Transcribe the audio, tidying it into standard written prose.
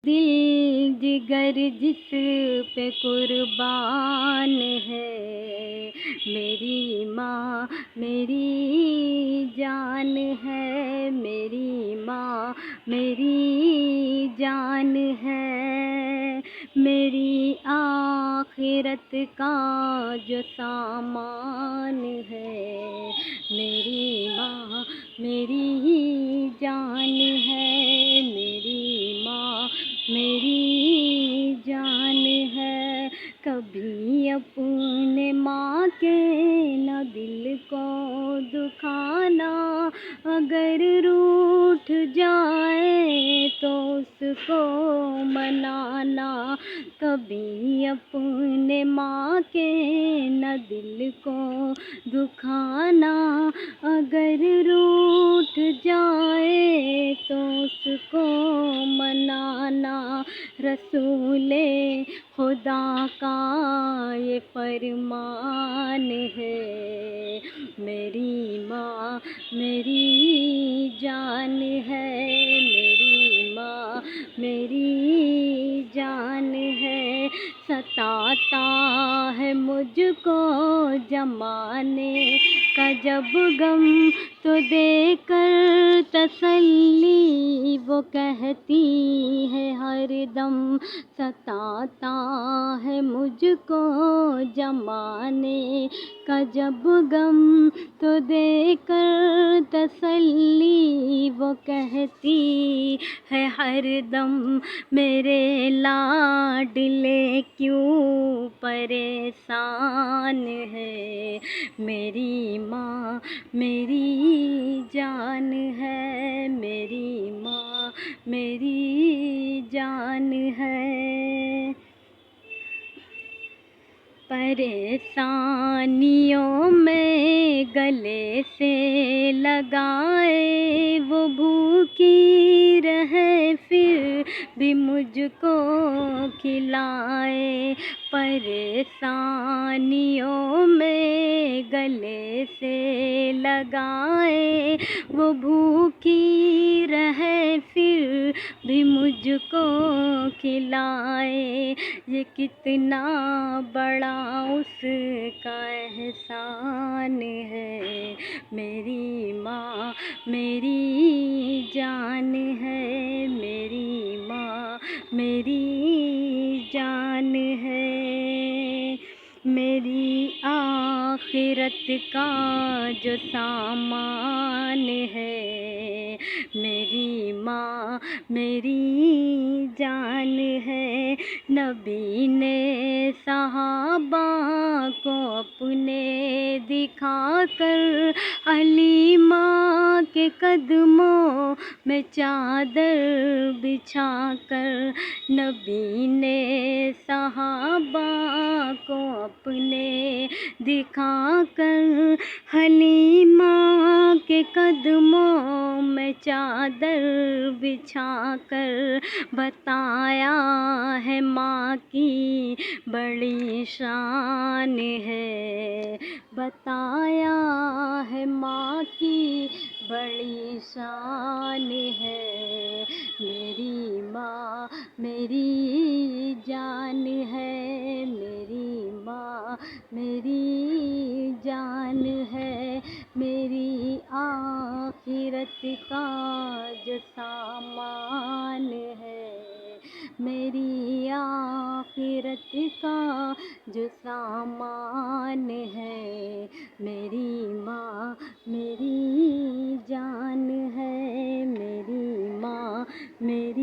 دل جگر جس پہ قربان ہے، میری ماں میری جان ہے، میری ماں میری جان ہے، میری آخرت کا جو سامان ہے، میری ماں میری جان ہے، میری ماں میری جان ہے۔ کبھی اپنے ماں کے نہ دل کو دکھانا، اگر روٹھ جائے تو اس کو منانا، کبھی اپنے ماں کے نہ دل کو دکھانا، اگر روٹھ جائے تو اس کو منانا، رسول خدا کا یہ فرمان ہے، میری ماں میری جان ہے، میری ماں میری جان ہے۔ ستاتا ہے مجھ کو زمانے کا جب غم، تو دے کر تسلی وہ کہتی ہے ہر دم، ستاتا ہے مجھ کو زمانے کا جب غم، تو دے کر تسلی وہ کہتی ہے ہر دم، میرے لاڈلے کیوں پریشان ہے، میری ماں میری جان ہے، میری ماں میری جان ہے۔ پریشانیوں میں گلے سے لگائے، وہ بھوکی رہے پھر بھی مجھ کو کھلائے، پریشانیوں میں گلے سے لگائے، وہ بھوکی رہے پھر بھی مجھ کو کھلائے، یہ کتنا بڑا اس کا احسان ہے، میری ماں میری جان ہے، میری ماں میری جان ہے، میری آخرت کا جو سامان ہے، میری ماں میری جان ہے۔ نبی نے صحابہ کو اپنے دکھا کر، حلیمہ کے قدموں میں چادر بچھا کر، نبی نے صحابہ کو اپنے دکھا کر، حلیمہ کے قدموں میں چادر بچھا کر، بتایا ہے ماں کی بڑی شان ہے، بتایا ہے ماں کی بڑی شان ہے، میری ماں میری جان ہے، میری ماں میری جان ہے، میری آخرت کا جو سامان ہے، میری آخرت کا جو سامان ہے، میری ماں میری جان ہے، میری ماں میری